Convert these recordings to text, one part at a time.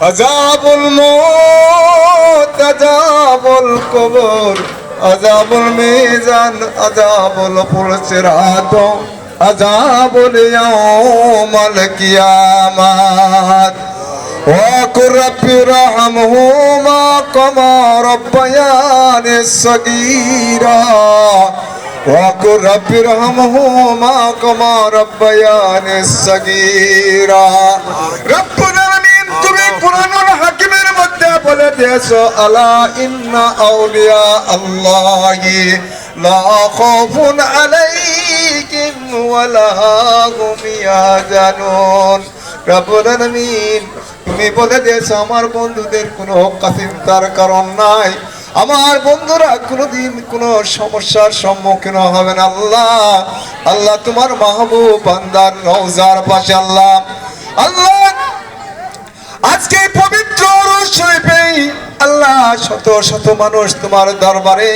আযাবুল মউত আযাবুল কবর আযাবুল মিজান আযাবুল ফুলসিরাত আযাবুল ইয়াউমাল কিয়ামাত ওয়াকুর রাব্বিরহামহুমা কামা রাব্বায়ানি সগীরা ওয়াকুর রাব্বিরহামহুমা কামা রাব্বায়ানি সগীরা। রব্বুল আলামিন তুমি কুরআনুল হাকিমের মধ্যে বলে দিয়েছো আলা ইন্না আউলিয়া আল্লাহি লা খাউফুন আলাইহিম ওয়ালা হুম ইয়াহজানুন। রব্বুল আলামিন তুমি বলে দিয়েছো আমার বন্ধুদের কোনো চিন্তার কারণ নাই, আমার বন্ধুরা কোনোদিন কোনো সমস্যার সম্মুখীন হবে না। আল্লাহ আল্লাহ তোমার মাহবুব বান্দার রওজার পাশে আল্লাহ আল্লাহ আজকে পবিত্র রোজ শরীফে আল্লাহ শত শত মানুষ তোমার দরবারে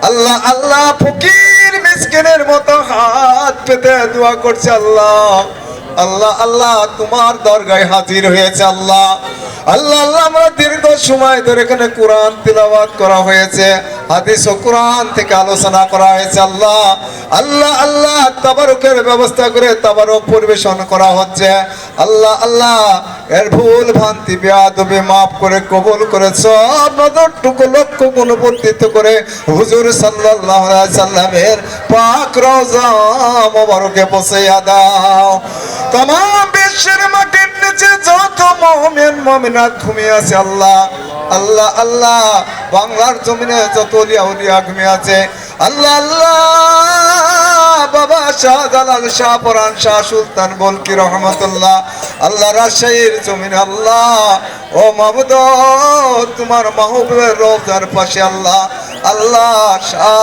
আল্লাহ আল্লাহ ফকির মিসকিনের মতো হাত পেতে দোয়া করছে। আল্লাহ আল্লাহ আল্লাহ তোমার দরগায় হাজির হয়েছে। আল্লাহ আল্লাহ আল্লাহ আমরা দীর্ঘ সময় ধরে এখানে কোরআন তিলাওয়াত করা হয়েছে, হাদিস ও কোরআন থেকে আলোচনা করা হয়েছে। আল্লাহ আল্লাহ আল্লাহ তাবারুকের ব্যবস্থা করে তাবারুক পরিবেশন করা হচ্ছে। আল্লাহ আল্লাহ এর ভুল ভ্রান্তি বেয়াদবি মাফ করে কবুল করে সব নজরটুকু লক্ষ্য গুণবর্ধিত করে হুজুর সাল্লাল্লাহু আলাইহি সাল্লামের পাক রওজা মোবারকে পৌঁছাইয়া দাও। तमाम বিশ্বের মাটির নিচে যত মুমিন মুমিনাত ঘুমিয়ে আছে আল্লাহ আল্লাহ আল্লাহ বাংলার জমিনে যত ওলিয়া উলিয়া ঘুমিয়ে আছে আল্লাহ আল্লাহ বাবা শাহজালাল শাহ পরান শাহ সুলতান বলকি রহমতুল্লাহ আল্লাহ রাজশাহীর জমিনে আল্লাহ ও মাহমুদ তোমার মাহবুবের রওজার পাশে আল্লাহ আল্লাহ শাহ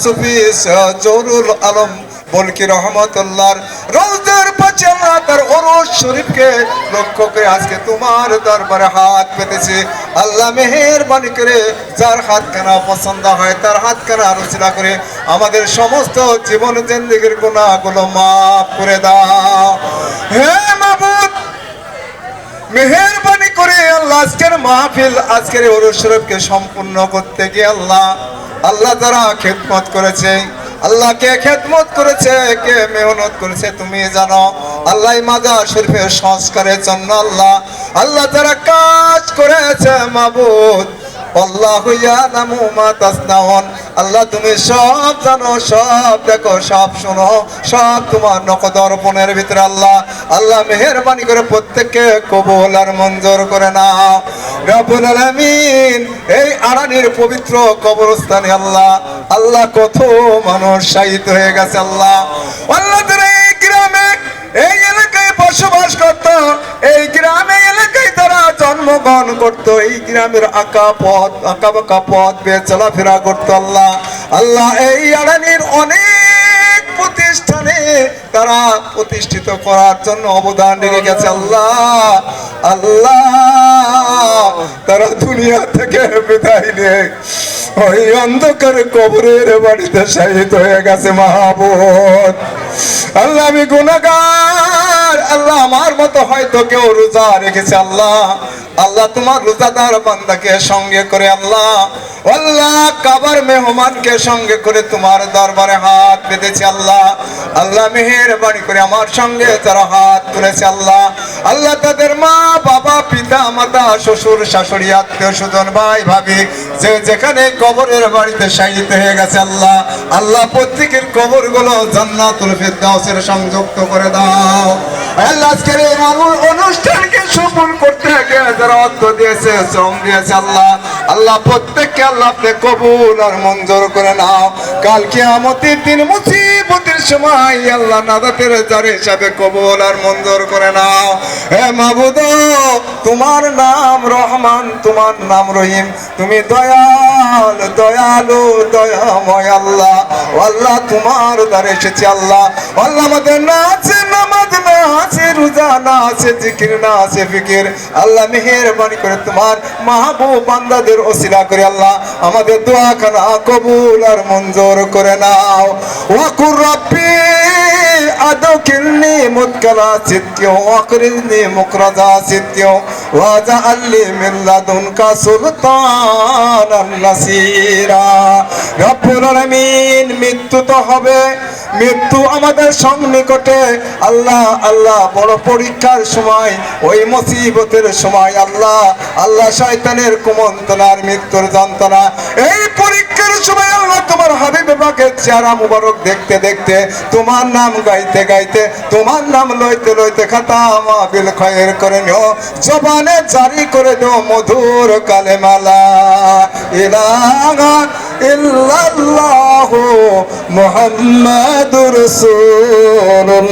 সুফি সৈয়দ জহুরুল আলম বলকি রহমতুল্লাহর রওজার পাশে আল্লাহ তার ওরস শরীফকে লক্ষ্য করে আজকে তোমার দরবারে হাত পেতেছি। আল্লাহ মেহেরবানি করে যার হাত কেনা পছন্দ হয় তার হাত কেনা আলোচনা করে আমাদের সমস্ত জীবন জিন্দেগির গুনাহগুলো মাফ করে দাও। হে মাবুদ মেহেরবানি করে আল্লাহ আজকের মাহফিল আজকের ওরস শরীফকে সম্পূর্ণ করতে গিয়ে আল্লাহ আল্লাহ যারা খেদমত করেছে আল্লাহ কে খেদমত করেছে কে মেহনত করেছে তুমি জানো। আল্লাহ মাজার শরীফের সংস্কারের জন্য আল্লাহ আল্লাহ যারা কাজ করেছে মাবুদ আল্লাহু ইয়ালামু মা তাসনাউন আল্লাহ তুমি সব জানো সব দেখো সব শোনো সব তোমার নকদর্পণের ভিতরে আল্লাহ আল্লাহ মেহেরবানি করে প্রত্যেককে কবুল আর মঞ্জুর করে নাও। রব্বুল আলামিন এই আরানির পবিত্র কবরস্থানে আল্লাহ আল্লাহ কত মানুষ শাহীদ হয়ে গেছে আল্লাহ আল্লাহ তারা এই গ্রামে এই এলাকায় বসবাস করত, এই গ্রামে এলাকায় তারা জন্মগ্রহণ করত, এই গ্রামের আঁকা বাঁকা পথ বেয়ে চলাফেরা করতো আল্লাহ আল্লাহ এই আরানির অনেক প্রতিষ্ঠানে তারা প্রতিষ্ঠিত করার জন্য অবদান রেখে গেছে আল্লাহ আল্লাহ তারা দুনিয়া থেকে বিদায় নিয়ে ওই অন্ধকার কবরের বাড়িতে শহীদ হয়ে গেছে মাহবুব। আল্লাহ আমি গুনাহগার আল্লাহ আমার মতো হয়তো কেউ রোজা রেখেছে আল্লাহ আল্লাহ তোমার রোজাদার বান্দাকে সঙ্গে করে আল্লাহ আল্লাহ কাবার মেহমানকে সঙ্গে করে তোমার দরবারে হাত পেতেছে আল্লাহ আল্লাহ মেহেরবানি করে আমার সঙ্গে যারা হাত তুলেছে আল্লাহ আল্লাহ তাদের মা বাবা পিতা মাতা শ্বশুর শাশুড়ি আত্মীয় স্বজন ভাই ভাবি যে যেখানে কবরের বাড়িতে শহীদ হয়ে গেছে আল্লাহ আল্লাহ প্রত্যেকের কবরগুলো জান্নাতুল ফিরদাউসের সংযুক্ত করে দাও। আল্লাহ আজকের এই অনুষ্ঠানকে সফল করতে গিয়ে যারা অর্থ দিয়েছে শ্রম দিয়েছে আল্লাহ আল্লাহ প্রত্যেককে আল্লাহ আপনি কবুল আর মঞ্জুর করে নাও। কাল কিয়ামতের দিন মুসিবতের সময় আল্লাহ নাজাতের জারি হিসাবে কবুল আর মঞ্জুর করে নাও। হে মাবুদ তোমার নাম রহমান তোমার নাম রহিম তুমি দয়াল দয়ালু দয়াময় আল্লাহ আল্লাহ তোমার দ্বারে এসেছি আল্লাহ আল্লাহ আমাদের নাচ নামাজ নাচ রোজা, না আছে জিকির, না আছে ফিকির। আল্লাহ মেহেরবানি করে তোমার মাহবুব বান্দাদের ওসিলা করে আল্লাহ আমাদের দোয়া খানা কবুল আর মঞ্জুর করে নাও। ওয়াকুর রব্বি আদখিলনি মুদখালা সিদকি ওয়াকরিজনি মুখরাজা সিদকি ওয়াজআলনি মিন লাদুনকা সুলতানান নাসীরা। রব্বুল আলামিন, মৃত্যু তো হবে, মৃত্যু আমাদের সন্নিকটে। আল্লাহ আল্লাহ বড় পরীক্ষার সময়, ওই মুসিবতের সময় আল্লাহ আল্লাহ শয়তানের কুমন্ত্রণার মৃত্যুর যন্ত্রণা, এই পরীক্ষার সময় আল্লাহ তোমার হাবিব পাকের চেহারা মুবারক দেখতে দেখতে, তোমার নাম গাইতে গাইতে, তোমার নাম লইতে লইতে খাতামা বিল খয়ের করে নিও, জবানে জারি করে দিও মধুর কালেমা লা ইলাহা ইল্লাল্লাহু মুহাম্মাদুর রাসূলুল্লাহ।